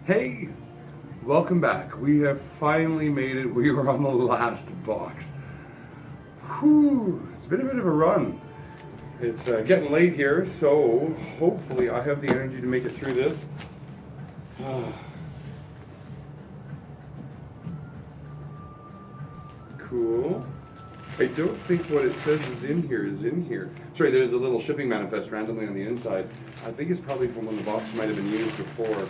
Hey, welcome back. We have finally made it. We were on the last box. Whew, it's been a bit of a run. It's getting late here, so hopefully I have the energy to make it through this. Cool. I don't think what it says is in here. Sorry, there's a little shipping manifest randomly on the inside. I think it's probably from when the box might have been used before.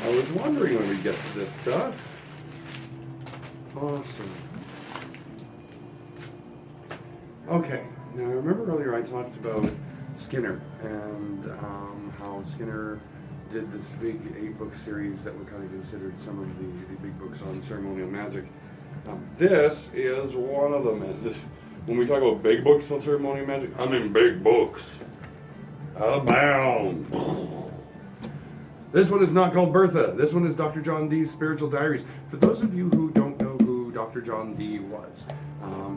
I was wondering when we get to this stuff. Awesome. Okay, now remember earlier I talked about Skinner and how Skinner did this big 8-book series that were kind of considered some of the big books on ceremonial magic. This is one of them. And when we talk about big books on ceremonial magic, I mean big books. Abound. This one is not called Bertha. This one is Dr. John Dee's Spiritual Diaries. For those of you who don't know who Dr. John Dee was,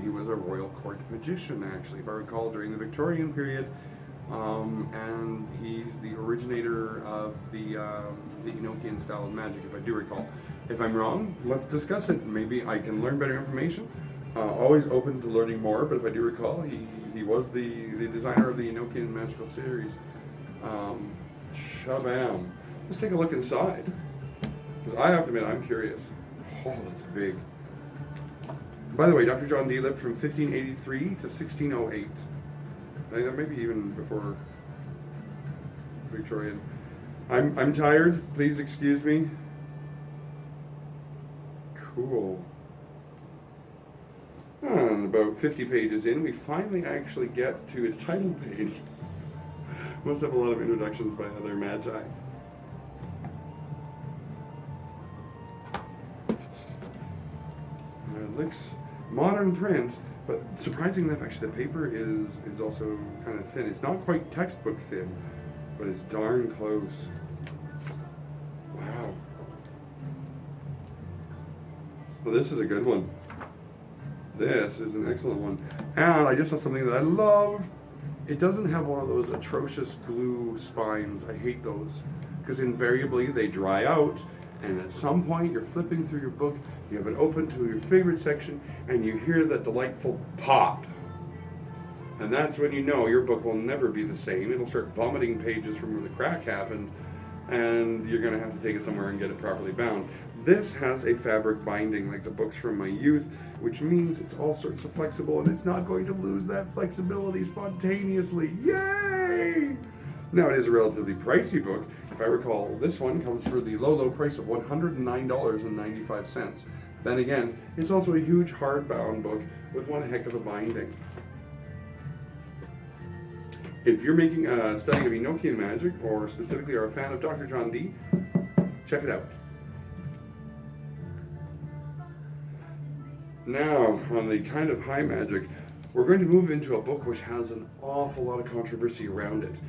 he was a royal court magician, actually, if I recall, during the Victorian period. And he's the originator of the Enochian style of magic, if I do recall. If I'm wrong, let's discuss it. Maybe I can learn better information. Always open to learning more, but if I do recall, he was the designer of the Enochian magical series. Shabam. Let's take a look inside, because I have to admit, I'm curious. Oh, that's big. By the way, Dr. John Dee lived from 1583 to 1608. Maybe even before Victorian. I'm tired. Please excuse me. Cool. And about 50 pages in, we finally actually get to its title page. Must have a lot of introductions by other magi. It looks modern print, but surprising enough, actually, the paper is also kind of thin. It's not quite textbook thin, but it's darn close. Wow. Well, this is a good one. This is an excellent one. And I just saw something that I love. It doesn't have one of those atrocious glue spines. I hate those, because invariably they dry out, and at some point you're flipping through your book, you have it open to your favorite section, and you hear that delightful pop. And that's when you know your book will never be the same. It'll start vomiting pages from where the crack happened, and you're going to have to take it somewhere and get it properly bound. This has a fabric binding like the books from my youth, which means it's all sorts of flexible, and it's not going to lose that flexibility spontaneously. Yay! Now, it is a relatively pricey book. If I recall, this one comes for the low price of $109.95. Then again, it's also a huge hardbound book with one heck of a binding. If you're making a study of Enochian magic, or specifically are a fan of Dr. John Dee, check it out. Now, on the kind of high magic, we're going to move into a book which has an awful lot of controversy around it.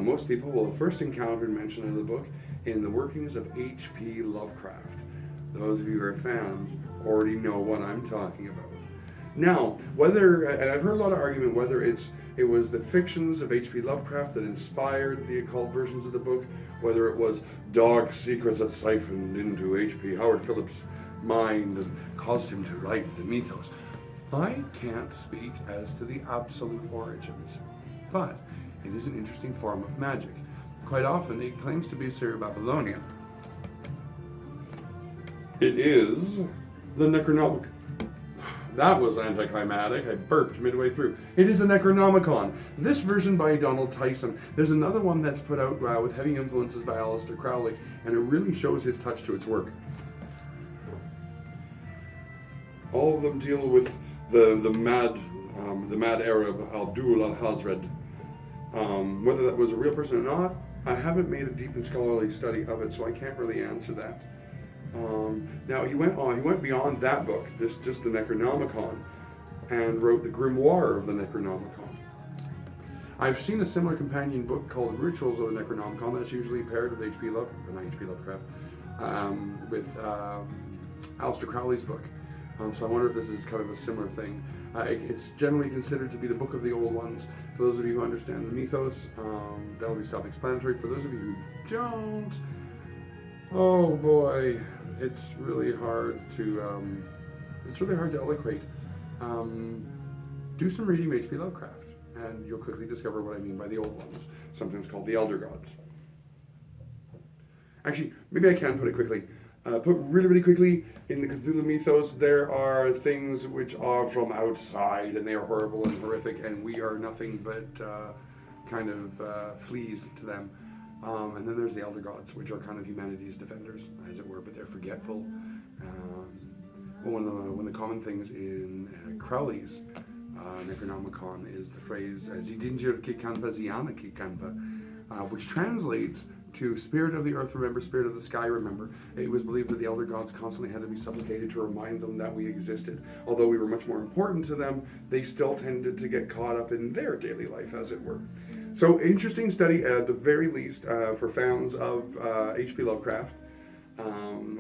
Most people will have first encountered mention of the book in the workings of H.P. Lovecraft. Those of you who are fans already know what I'm talking about. Now, whether, and I've heard a lot of argument whether it was the fictions of H.P. Lovecraft that inspired the occult versions of the book, whether it was dark secrets that siphoned into H.P. Howard Phillips' mind and caused him to write the mythos. I can't speak as to the absolute origins, but it is an interesting form of magic. Quite often, it claims to be Assyro-Babylonian. It is the Necronomicon. That was anticlimactic. I burped midway through. It is the Necronomicon. This version by Donald Tyson. There's another one that's put out with heavy influences by Aleister Crowley, and it really shows his touch to its work. All of them deal with the mad Arab Abdul al-Hazred. Whether that was a real person or not, I haven't made a deep and scholarly study of it, so I can't really answer that. Now he went beyond that book, just the Necronomicon, and wrote the Grimoire of the Necronomicon. I've seen a similar companion book called Rituals of the Necronomicon that's usually paired with H.P. Lovecraft, with Aleister Crowley's book. So I wonder if this is kind of a similar thing. It's generally considered to be the book of the old ones. For those of you who understand the mythos, that'll be self-explanatory. For those of you who don't, oh boy, it's really hard to eloquate. Do some reading of H.P. Lovecraft, and you'll quickly discover what I mean by the old ones, sometimes called the elder gods. Actually, maybe I can put it quickly. Put really quickly, in the Cthulhu mythos, there are things which are from outside, and they are horrible and horrific, and we are nothing but fleas to them. And then there's the elder gods, which are kind of humanity's defenders, as it were, but they're forgetful. One of the common things in Crowley's Necronomicon is the phrase "Zidinjir Kikanpa Ziana Kikanpa," which translates to "Spirit of the earth, remember, Spirit of the sky, remember." It was believed that the elder gods constantly had to be supplicated to remind them that we existed. Although we were much more important to them, they still tended to get caught up in their daily life, as it were. So, interesting study at the very least for fans of H.P. Lovecraft,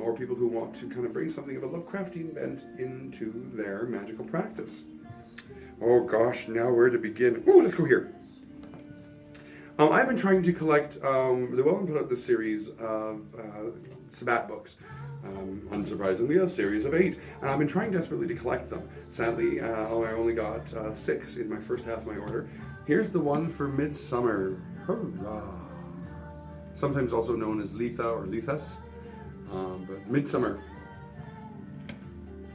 or people who want to kind of bring something of a Lovecraftian bent into their magical practice. Oh gosh, now where to begin? Ooh, let's go here. I've been trying to collect the Wellen put out this series of Sabbat books. Unsurprisingly, a series of 8. And I've been trying desperately to collect them. Sadly, I only got 6 in my first half of my order. Here's the one for Midsummer. Hurrah! Sometimes also known as Letha or Lethas. But Midsummer,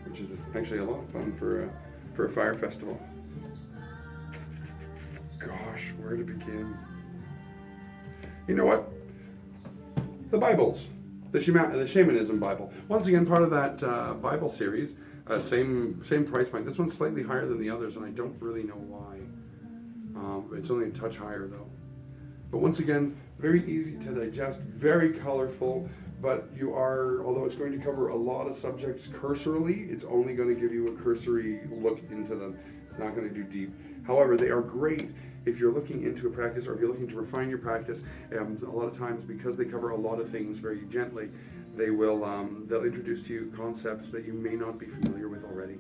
which is actually a lot of fun for a fire festival. Gosh, where to begin? You know what? The Bibles. The Shamanism Bible. Once again, part of that Bible series. Same price point. This one's slightly higher than the others, and I don't really know why. It's only a touch higher, though. But once again, very easy to digest, very colorful, but although it's going to cover a lot of subjects cursorily, it's only going to give you a cursory look into them. It's not going to do deep. However, they are great if you're looking into a practice or if you're looking to refine your practice. A lot of times, because they cover a lot of things very gently, they'll introduce to you concepts that you may not be familiar with already.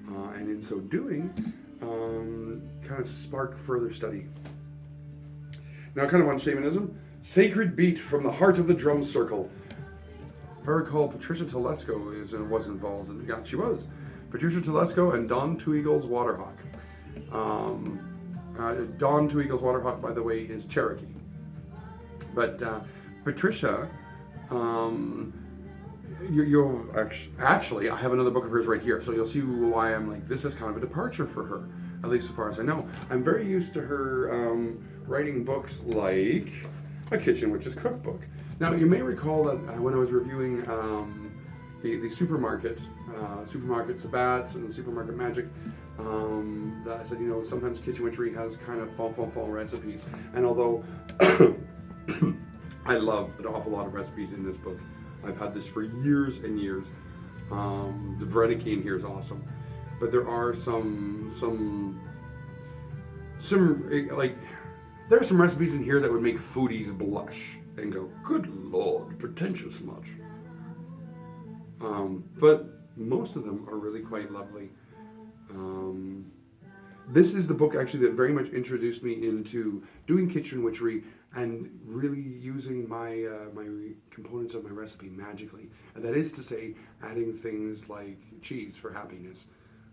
And in so doing, kind of spark further study. Now, kind of on shamanism, Sacred Beat from the Heart of the Drum Circle. If I recall, Patricia Telesco was involved, and yeah, she was. Patricia Telesco and Don Two Eagles Waterhawk. Don Two Eagles Waterhawk, by the way, is Cherokee. But Patricia, you'll actually, I have another book of hers right here, so you'll see why I'm like, this is kind of a departure for her, at least so far as I know. I'm very used to her writing books like A Kitchen Witch's Cookbook. Now, you may recall that when I was reviewing the supermarket Sabbats and the supermarket Magick, that I said, sometimes kitchen witchery has kind of fall recipes. And although I love an awful lot of recipes in this book, I've had this for years and years. The Vereniki in here is awesome, but there are some there are some recipes in here that would make foodies blush and go, "Good Lord, pretentious much." But most of them are really quite lovely. This is the book actually that very much introduced me into doing kitchen witchery and really using my components of my recipe magically. And that is to say, adding things like cheese for happiness.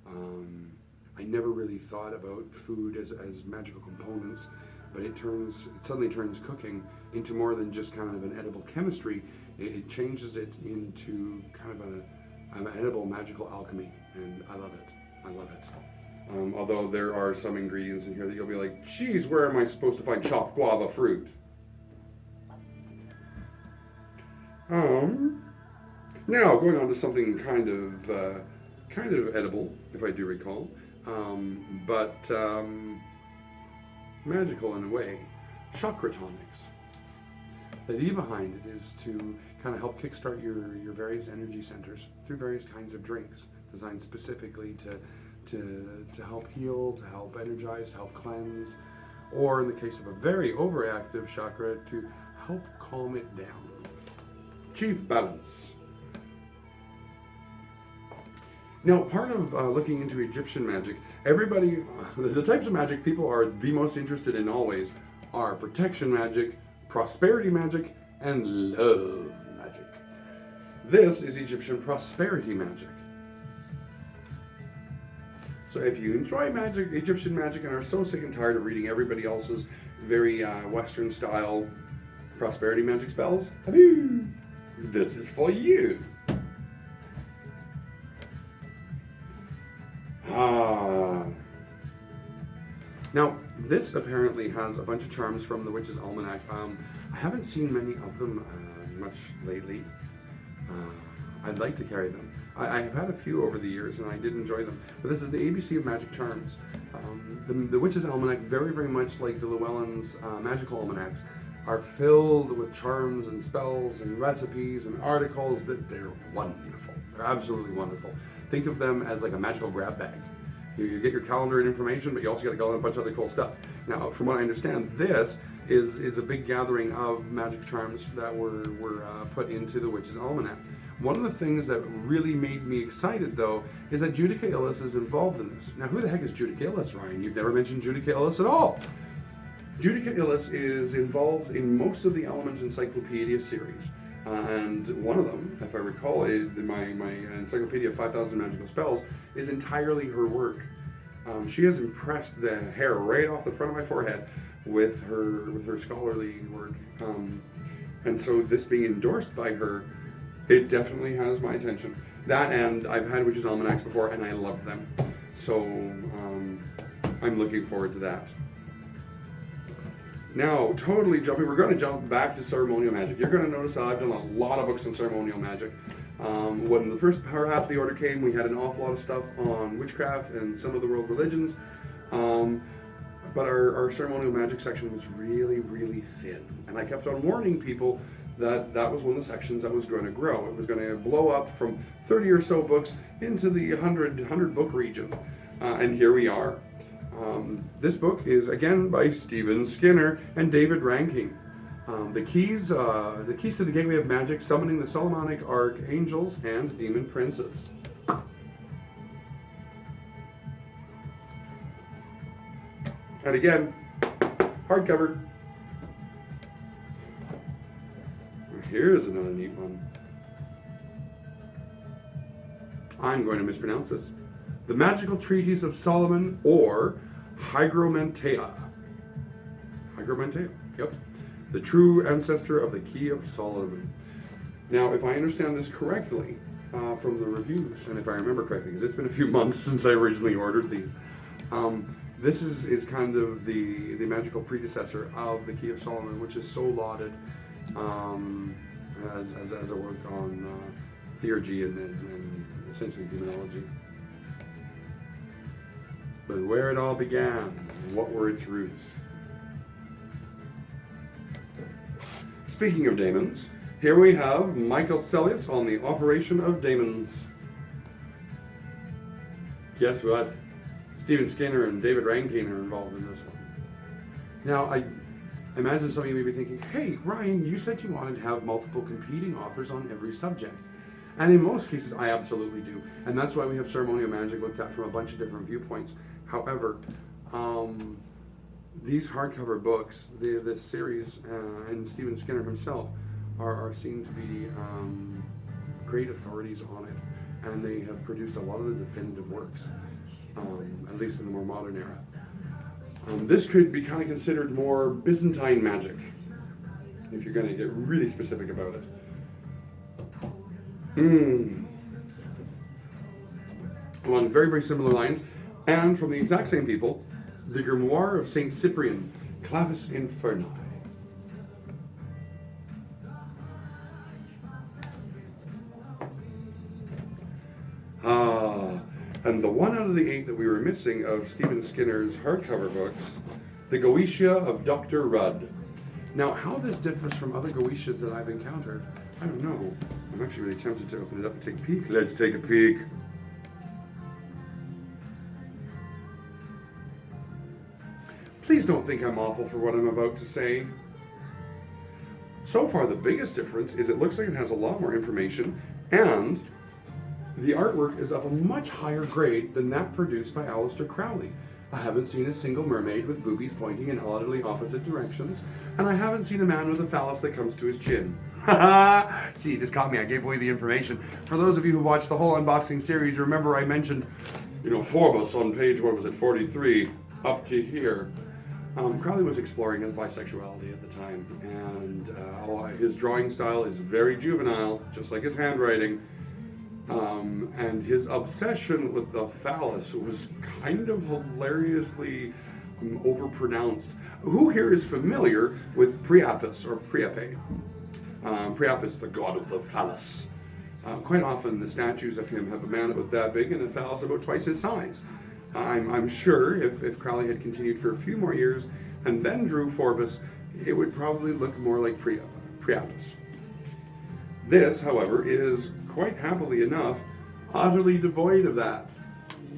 I never really thought about food as magical components, but it suddenly turns cooking into more than just kind of an edible chemistry. It changes it into kind of an edible magical alchemy, and I love it. Although there are some ingredients in here that you'll be like, geez, where am I supposed to find chopped guava fruit? Now, going on to something kind of edible, if I do recall, but magical in a way, chakra tonics. The idea behind it is to kind of help kickstart your various energy centers through various kinds of drinks designed specifically to help heal, to help energize, to help cleanse, or in the case of a very overactive chakra, to help calm it down. Achieve balance. Now, part of looking into Egyptian magic, everybody, the types of magic people are the most interested in always are protection magic, prosperity magic, and love magic. This is Egyptian prosperity magic. So if you enjoy magic, Egyptian magic, and are so sick and tired of reading everybody else's very Western style prosperity magic spells, this is for you. Now, this apparently has a bunch of charms from the Witch's Almanac. I haven't seen many of them much lately. I'd like to carry them. I have had a few over the years, and I did enjoy them. But this is the ABC of Magic Charms. The Witch's Almanac, very, very much like the Llewellyn's magical almanacs, are filled with charms and spells and recipes and articles that they're wonderful. They're absolutely wonderful. Think of them as like a magical grab bag. You get your calendar and information, but you also got to go on a bunch of other cool stuff. Now, from what I understand, this is a big gathering of magic charms that were put into the Witch's Almanac. One of the things that really made me excited, though, is that Judica Illis is involved in this. Now, who the heck is Judica Illis, Ryan? You've never mentioned Judica Illis at all. Judica Illis is involved in most of the Element Encyclopedia series. And one of them, if I recall, my Encyclopedia of 5,000 Magical Spells, is entirely her work. She has impressed the hair right off the front of my forehead with her scholarly work. And so this being endorsed by her, it definitely has my attention. That, and I've had Witches' Almanacs before, and I love them. So I'm looking forward to that. Now, totally jumping, we're going to jump back to ceremonial magic. You're going to notice that I've done a lot of books on ceremonial magic. When the first half of the order came, we had an awful lot of stuff on witchcraft and some of the world religions. But our ceremonial magic section was really, really thin. And I kept on warning people that that was one of the sections that was going to grow. It was going to blow up from 30 or so books into the 100 book region. And here we are. This book is again by Stephen Skinner and David Rankin. The keys to the Gateway of Magic: Summoning the Solomonic Archangels and Demon Princes. And again, hardcover. Here's another neat one. I'm going to mispronounce this. The Magical Treatise of Solomon, or Hygromantea. Hygromantea, yep. The true ancestor of the Key of Solomon. Now, if I understand this correctly from the reviews, and if I remember correctly, because it's been a few months since I originally ordered these, this is kind of the magical predecessor of the Key of Solomon, which is so lauded as a work on theurgy and essentially demonology. But where it all began, what were its roots? Speaking of daemons, here we have Michael Celius on the Operation of Daemons. Guess what? Stephen Skinner and David Rankin are involved in this one. Now, I imagine some of you may be thinking, hey, Ryan, you said you wanted to have multiple competing authors on every subject. And in most cases, I absolutely do. And that's why we have ceremonial magic looked at from a bunch of different viewpoints. However, these hardcover books, this series, and Stephen Skinner himself are seen to be great authorities on it. And they have produced a lot of the definitive works, at least in the more modern era. This could be kind of considered more Byzantine magic, if you're going to get really specific about it. Along very, very similar lines, and from the exact same people, the Grimoire of Saint Cyprian, Clavis Inferni. And the one out of the 8 that we were missing of Stephen Skinner's hardcover books, the Goetia of Dr. Rudd. Now, how this differs from other Goetias that I've encountered, I don't know. I'm actually really tempted to open it up and take a peek. Let's take a peek. Please don't think I'm awful for what I'm about to say. So far, the biggest difference is it looks like it has a lot more information, and The artwork is of a much higher grade than that produced by Aleister Crowley. I haven't seen a single mermaid with boobies pointing in oddly opposite directions, and I haven't seen a man with a phallus that comes to his chin. See, you just caught me. I gave away the information. For those of you who watched the whole unboxing series, remember I mentioned, Forbes on page, 43, up to here. Crowley was exploring his bisexuality at the time, and his drawing style is very juvenile, just like his handwriting. And his obsession with the phallus was kind of hilariously overpronounced. Who here is familiar with Priapus or Priape? Priapus, the god of the phallus. Quite often the statues of him have a man about that big and a phallus about twice his size. I'm sure if Crowley had continued for a few more years and then drew Forbes, it would probably look more like Priapus. This, however, is quite happily enough utterly devoid of that.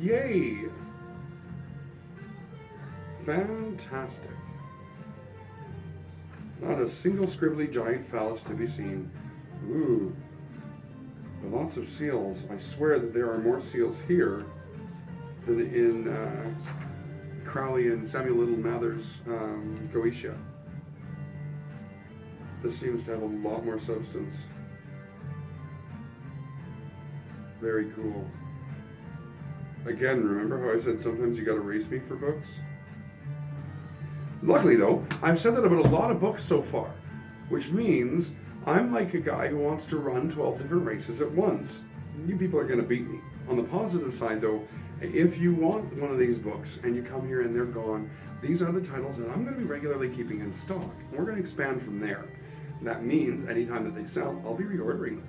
Yay! Fantastic. Not a single scribbly giant phallus to be seen. Ooh. But lots of seals. I swear that there are more seals here than in Crowley and Samuel Little Mather's Goetia. This seems to have a lot more substance. Very cool. Again, remember how I said sometimes you gotta race me for books? Luckily though, I've said that about a lot of books so far, which means I'm like a guy who wants to run 12 different races at once. You people are gonna beat me. On the positive side though, if you want one of these books and you come here and they're gone, these are the titles that I'm gonna be regularly keeping in stock. And we're gonna expand from there. That means anytime that they sell, I'll be reordering them.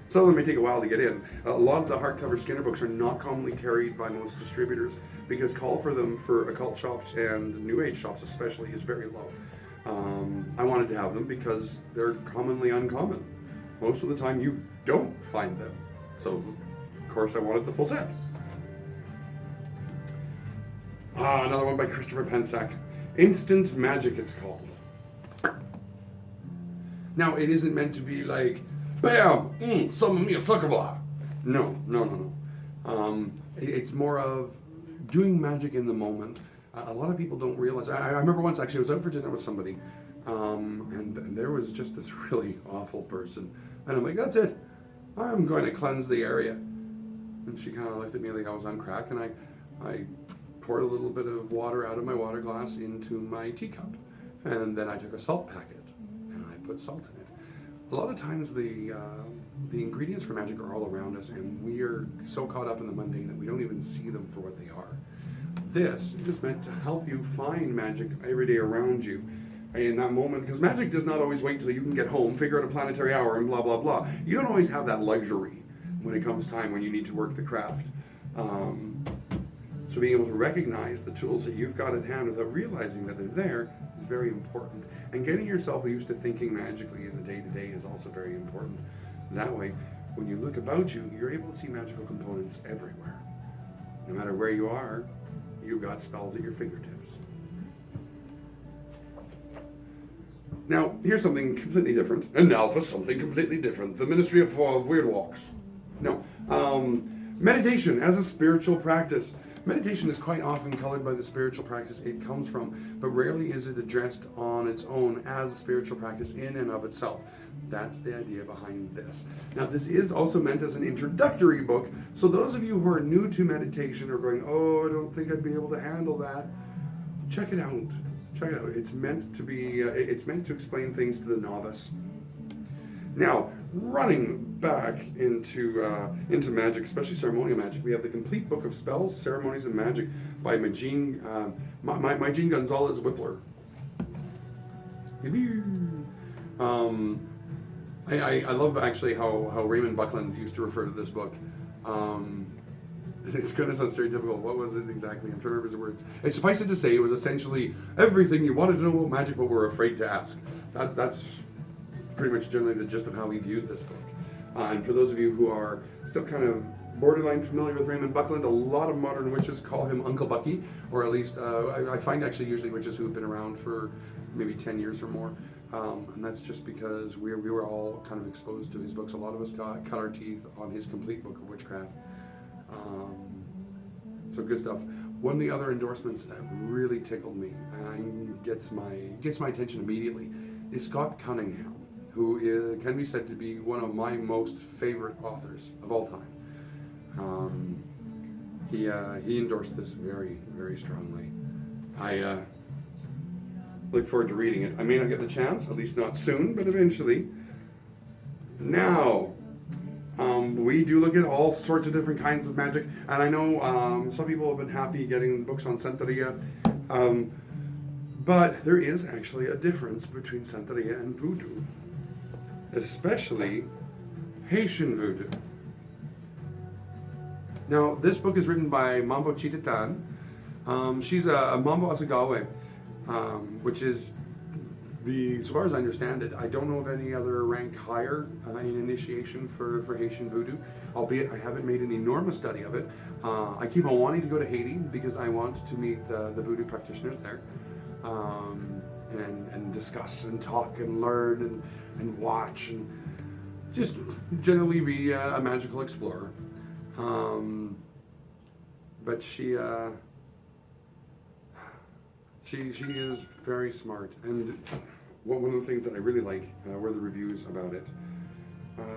Some of them may take a while to get in. A lot of the hardcover Skinner books are not commonly carried by most distributors because call for them for occult shops and New Age shops especially is very low. I wanted to have them because they're commonly uncommon. Most of the time you don't find them. So, of course, I wanted the full set. Another one by Christopher Pensack. Instant Magic, it's called. Now, it isn't meant to be like, bam, summon me a sucker block. No. It's more of doing magic in the moment. A lot of people don't realize. I remember once actually I was out for dinner with somebody, and there was just this really awful person, and I'm like, that's it. I'm going to cleanse the area. And she kind of looked at me like I was on crack, and I poured a little bit of water out of my water glass into my teacup, and then I took a salt packet and I put salt in it. A lot of times the ingredients for magic are all around us, and we are so caught up in the mundane that we don't even see them for what they are. This is meant to help you find magic every day around you in that moment, because magic does not always wait till you can get home, figure out a planetary hour, and blah, blah, blah. You don't always have that luxury when it comes time when you need to work the craft. So being able to recognize the tools that you've got at hand without realizing that they're there is very important. And getting yourself used to thinking magically in the day-to-day is also very important. That way, when you look about you, you're able to see magical components everywhere. No matter where you are, you've got spells at your fingertips. Now, here's something completely different. And now for something completely different. The Ministry of Weird Walks. No. Meditation as a spiritual practice. Meditation is quite often colored by the spiritual practice it comes from, but rarely is it addressed on its own as a spiritual practice in and of itself. That's the idea behind this. Now, this is also meant as an introductory book, so those of you who are new to meditation or going, oh, I don't think I'd be able to handle that, check it out. Check it out. It's meant to be. It's meant to explain things to the novice. Now, running back into magic, especially ceremonial magic, we have the complete book of spells, ceremonies, and magic by Magin Gonzalez Whippler. I love actually how Raymond Buckland used to refer to this book. It's going to sound stereotypical. What was it exactly? I'm trying to remember the words. Suffice it to say, it was essentially everything you wanted to know about magic but were afraid to ask. That's pretty much generally the gist of how he viewed this book. And for those of you who are still kind of borderline familiar with Raymond Buckland, a lot of modern witches call him Uncle Bucky, or at least I find actually usually witches who have been around for maybe 10 years or more. And that's just because we were all kind of exposed to his books. A lot of us cut our teeth on his complete book of witchcraft. So good stuff. One of the other endorsements that really tickled me and gets my attention immediately is Scott Cunningham, who can be said to be one of my most favorite authors of all time. He endorsed this very, very strongly. I look forward to reading it. I may not get the chance, at least not soon, but eventually. Now, we do look at all sorts of different kinds of magic, and I know some people have been happy getting books on Santeria, but there is actually a difference between Santeria and voodoo, especially Haitian voodoo. Now, this book is written by Mambo Chitatan. She's a Mambo Asagawe, which is as far as I understand it, I don't know of any other rank higher in initiation for Haitian voodoo, albeit I haven't made an enormous study of it. I keep on wanting to go to Haiti because I want to meet the voodoo practitioners there, and discuss and talk and learn and watch and just generally be a magical explorer. But she is very smart, and one of the things that I really like were the reviews about it.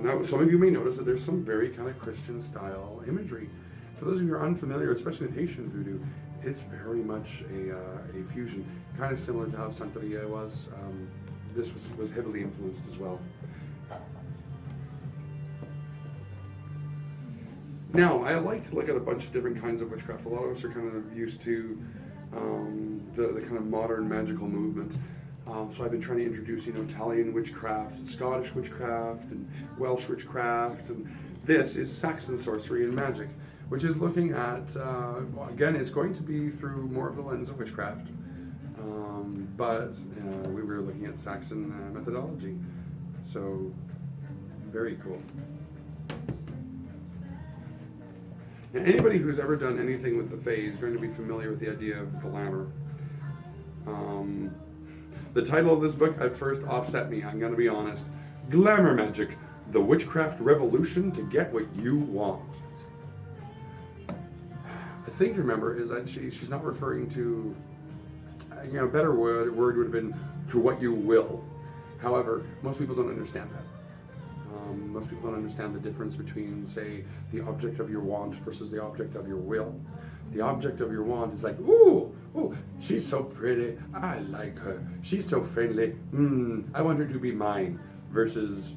Now, some of you may notice that there's some very kind of Christian style imagery. For those of you who are unfamiliar, especially with Haitian voodoo, it's very much a fusion, kind of similar to how Santeria was. This was heavily influenced as well. Now, I like to look at a bunch of different kinds of witchcraft. A lot of us are kind of used to the kind of modern magical movement. So I've been trying to introduce, Italian witchcraft, and Scottish witchcraft, and Welsh witchcraft, and this is Saxon sorcery and magic, which is looking at, again, it's going to be through more of the lens of witchcraft, but we were looking at Saxon methodology, so very cool. Now, anybody who's ever done anything with the Fae is going to be familiar with the idea of glamour. The title of this book at first offset me, I'm going to be honest. Glamour Magic, the Witchcraft Revolution to Get What You Want. The thing to remember is that she's not referring to, a better word would have been to what you will. However, most people don't understand that. Most people don't understand the difference between, say, the object of your want versus the object of your will. The object of your want is like, ooh, she's so pretty, I like her, she's so friendly, I want her to be mine, versus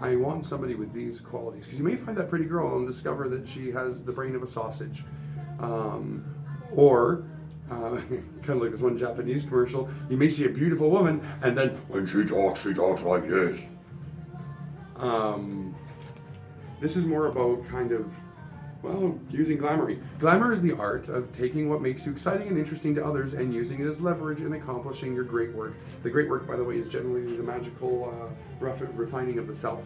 I want somebody with these qualities. Because you may find that pretty girl and discover that she has the brain of a sausage. Or, kind of like this one Japanese commercial, you may see a beautiful woman, and then when she talks like this. This is more about kind of, using glamoury. Glamour is the art of taking what makes you exciting and interesting to others and using it as leverage in accomplishing your great work. The great work, by the way, is generally the magical refining of the self.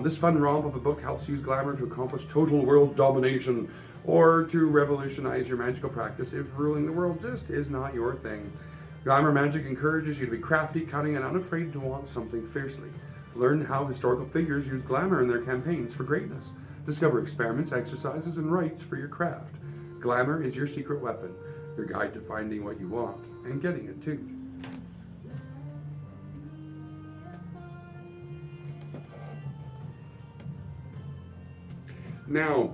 This fun romp of a book helps use glamour to accomplish total world domination or to revolutionize your magical practice if ruling the world just is not your thing. Glamour Magic encourages you to be crafty, cunning, and unafraid to want something fiercely. Learn how historical figures use glamour in their campaigns for greatness. Discover experiments, exercises, and rites for your craft. Glamour is your secret weapon, your guide to finding what you want and getting it too. Now,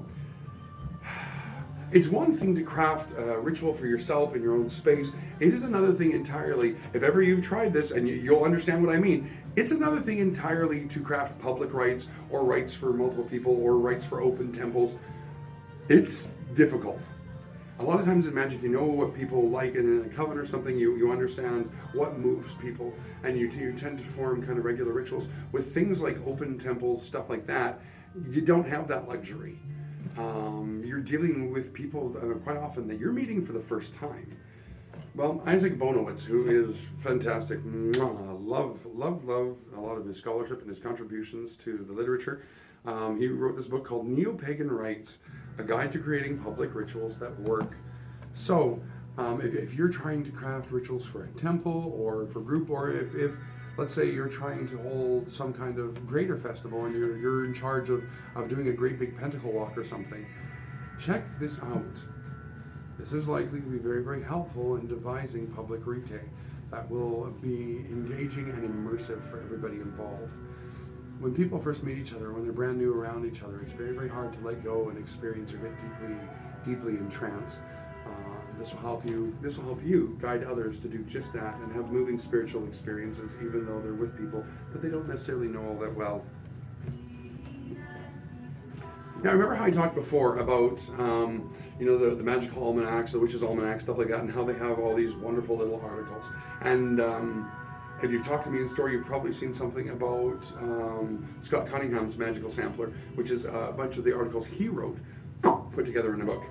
it's one thing to craft a ritual for yourself in your own space. It is another thing entirely, if ever you've tried this, and you'll understand what I mean, it's another thing entirely to craft public rites or rites for multiple people or rites for open temples. It's difficult. A lot of times in magic, you know what people like, and in a coven or something, you understand what moves people, and you tend to form kind of regular rituals. With things like open temples, stuff like that, you don't have that luxury. You're dealing with people quite often that you're meeting for the first time. Well, Isaac Bonowitz, who is fantastic, love a lot of his scholarship and his contributions to the literature. He wrote this book called Neo-Pagan Rites, A Guide to Creating Public Rituals That Work. So, If you're trying to craft rituals for a temple or for group, or if let's say you're trying to hold some kind of greater festival and you're in charge of doing a great big pentacle walk or something, check this out. This is likely to be very, very helpful in devising public rite that will be engaging and immersive for everybody involved. When people first meet each other, when they're brand new around each other, it's very, very hard to let go and experience or get deeply entranced. This will help you guide others to do just that and have moving spiritual experiences, even though they're with people that they don't necessarily know all that well. Now, remember how I talked before about the magical almanacs, the witches' almanac, stuff like that, and how they have all these wonderful little articles. And if you've talked to me in store, you've probably seen something about Scott Cunningham's Magical Sampler, which is a bunch of the articles he wrote put together in a book.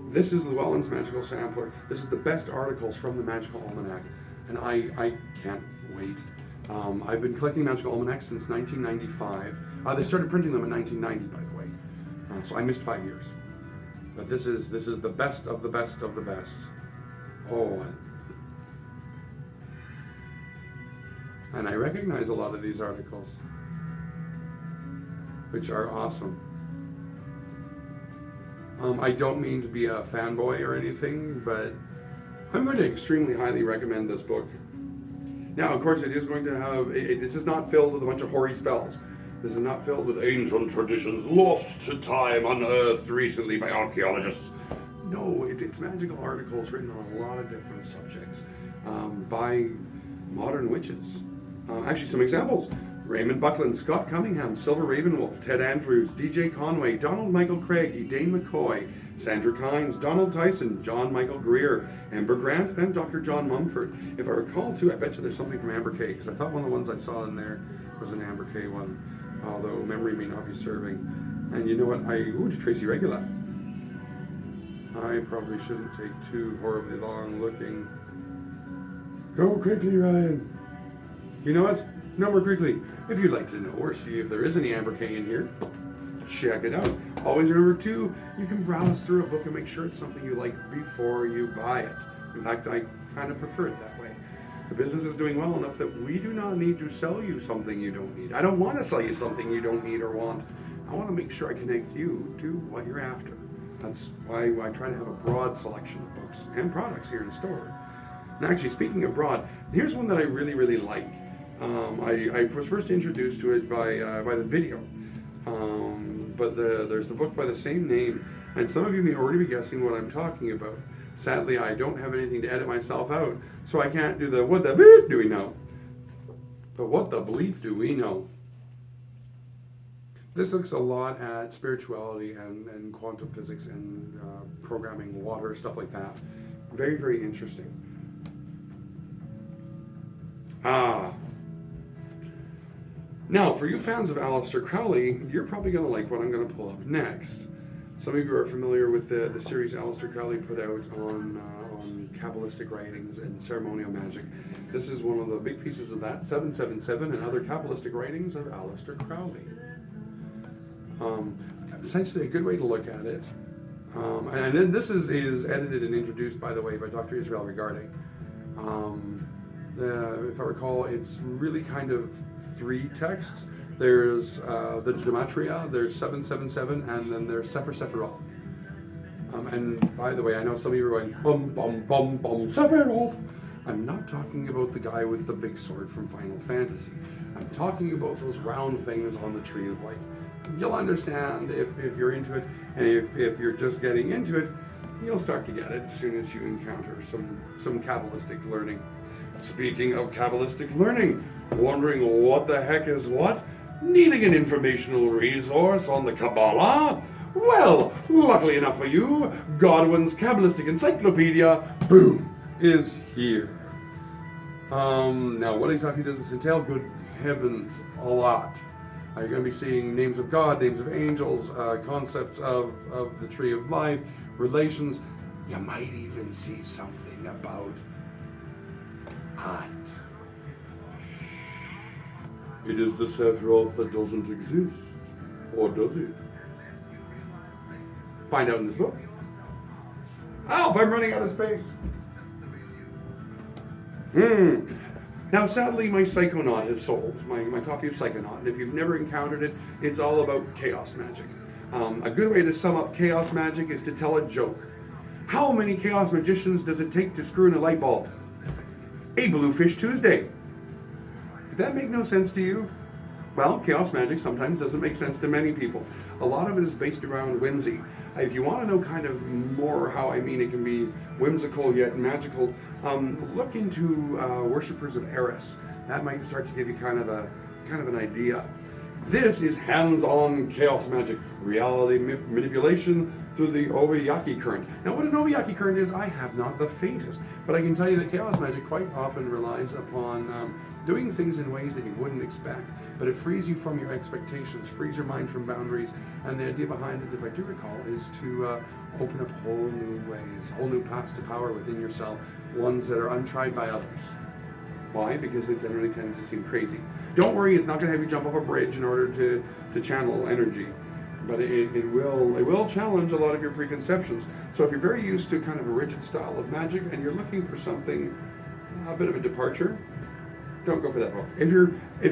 This is Llewellyn's Magical Sampler. This is the best articles from the Magical Almanac, and I can't wait. I've been collecting Magical Almanacs since 1995. They started printing them in 1990, by the way, so I missed 5 years. But this is the best of the best of the best. Oh, and I recognize a lot of these articles, which are awesome. I don't mean to be a fanboy or anything, but I'm going to extremely highly recommend this book. Now, of course, it is going to have, this is not filled with a bunch of hoary spells. This is not filled with ancient traditions lost to time, unearthed recently by archaeologists. No, it's magical articles written on a lot of different subjects by modern witches. Actually, some examples. Raymond Buckland, Scott Cunningham, Silver Ravenwolf, Ted Andrews, DJ Conway, Donald Michael Craig, Edane McCoy, Sandra Kynes, Donald Tyson, John Michael Greer, Amber Grant, and Dr. John Mumford. If I recall too, I bet you there's something from Amber K, because I thought one of the ones I saw in there was an Amber K one, although memory may not be serving. And you know what, to Tracy Regula. I probably shouldn't take too horribly long looking. Go quickly, Ryan. You know what? No more quickly. If you'd like to know or see if there is any Amber K in here, check it out. Always remember too, you can browse through a book and make sure it's something you like before you buy it. In fact, I kind of prefer it that way. The business is doing well enough that we do not need to sell you something you don't need. I don't want to sell you something you don't need or want. I want to make sure I connect you to what you're after. That's why I try to have a broad selection of books and products here in store. Now, actually, speaking of broad, here's one that I really, really like. I was first introduced to it by the video, but there's the book by the same name, and some of you may already be guessing what I'm talking about. Sadly, I don't have anything to edit myself out, so I can't do the what the bleep do we know. But what the bleep do we know? This looks a lot at spirituality and quantum physics and programming water, stuff like that. Very, very interesting. Now, for you fans of Aleister Crowley, you're probably going to like what I'm going to pull up next. Some of you are familiar with the series Aleister Crowley put out on Kabbalistic writings and ceremonial magic. This is one of the big pieces of that, 777 and other Kabbalistic writings of Aleister Crowley. Essentially a good way to look at it. And then this is edited and introduced, by the way, by Dr. Israel Regarde. If I recall, it's really kind of 3 texts. There's the Gematria, there's 777, and then there's Sefer Sephiroth. And by the way, I know some of you are going, bum, bum, bum, bum, Sephiroth. I'm not talking about the guy with the big sword from Final Fantasy. I'm talking about those round things on the Tree of Life. You'll understand if you're into it, and if you're just getting into it, you'll start to get it as soon as you encounter some Kabbalistic learning. Speaking of Kabbalistic learning, wondering what the heck is what? Needing an informational resource on the Kabbalah? Well, luckily enough for you, Godwin's Kabbalistic Encyclopedia, boom, is here. Now, what exactly does this entail? Good heavens, a lot. You're going to be seeing names of God, names of angels, concepts of the Tree of Life, relations. You might even see something about art. It is the Sephiroth that doesn't exist. Or does it? Find out in this book. Help, I'm running out of space. Now, sadly, my Psychonaut is sold, my copy of Psychonaut, and if you've never encountered it, it's all about chaos magic. A good way to sum up chaos magic is to tell a joke. How many chaos magicians does it take to screw in a light bulb? A Bluefish Tuesday. Did that make no sense to you? Well, chaos magic sometimes doesn't make sense to many people. A lot of it is based around whimsy. If you want to know kind of more how I mean it can be whimsical yet magical, look into worshippers of Eris. That might start to give you kind of an idea. This is hands-on chaos magic, reality manipulation through the Obayaki current. Now, what an Obayaki current is, I have not the faintest, but I can tell you that chaos magic quite often relies upon doing things in ways that you wouldn't expect, but it frees you from your expectations, frees your mind from boundaries, and the idea behind it, if I do recall, is to open up whole new ways, whole new paths to power within yourself, ones that are untried by others. Why? Because it generally tends to seem crazy. Don't worry, it's not going to have you jump off a bridge in order to channel energy, but it will challenge a lot of your preconceptions. So if you're very used to kind of a rigid style of magic and you're looking for something, a bit of a departure, don't go for that book. If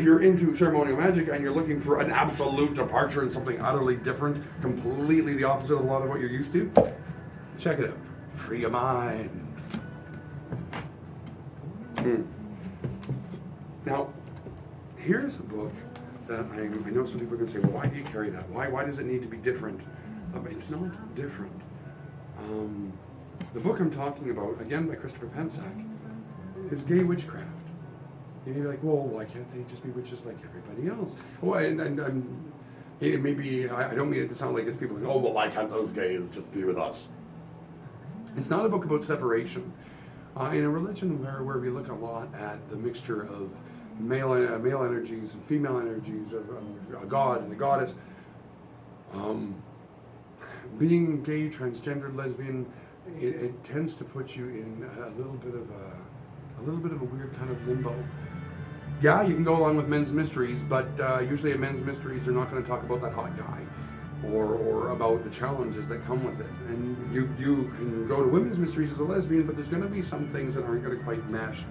you're into ceremonial magic and you're looking for an absolute departure and something utterly different, completely the opposite of a lot of what you're used to, check it out. Free your mind. Now, here's a book that I know some people are going to say, well, why do you carry that? Why does it need to be different? It's not different. The book I'm talking about, again by Christopher Pensack, is Gay Witchcraft. And you're like, well, why can't they just be witches like everybody else? Oh, and maybe, I don't mean it to sound like it's people like, oh, well, why can't those gays just be with us? It's not a book about separation. In a religion where we look a lot at the mixture of male energies and female energies, of a god and a goddess, being gay, transgendered, lesbian, it tends to put you in a little bit of a weird kind of limbo. Yeah, you can go along with men's mysteries, but usually at men's mysteries, they're not going to talk about that hot guy or about the challenges that come with it. And you can go to women's mysteries as a lesbian, but there's going to be some things that aren't going to quite mesh.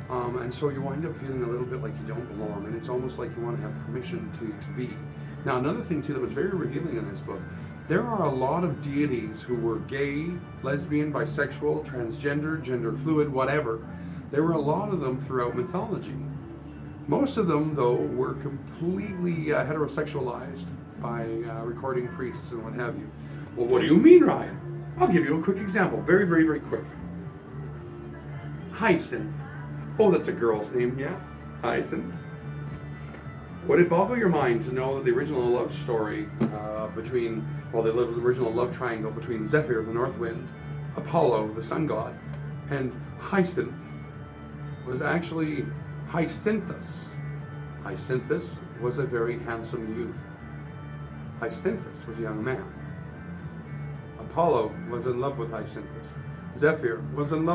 And so you wind up feeling a little bit like you don't belong, and it's almost like you want to have permission to be. Now, another thing, too, that was very revealing in this book, there are a lot of deities who were gay, lesbian, bisexual, transgender, gender fluid, whatever. There were a lot of them throughout mythology. Most of them, though, were completely heterosexualized by recording priests and what have you. Well, what do you mean, Ryan? I'll give you a quick example. Very, very, very quick. Hyacinth. Oh, that's a girl's name, yeah? Hyacinth. Would it boggle your mind to know that the original love story the original love triangle between Zephyr, the north wind, Apollo, the sun god, and Hyacinth was actually Hyacinthus. Hyacinthus was a very handsome youth. Hyacinthus was a young man. Apollo was in love with Hyacinthus. Zephyr was in love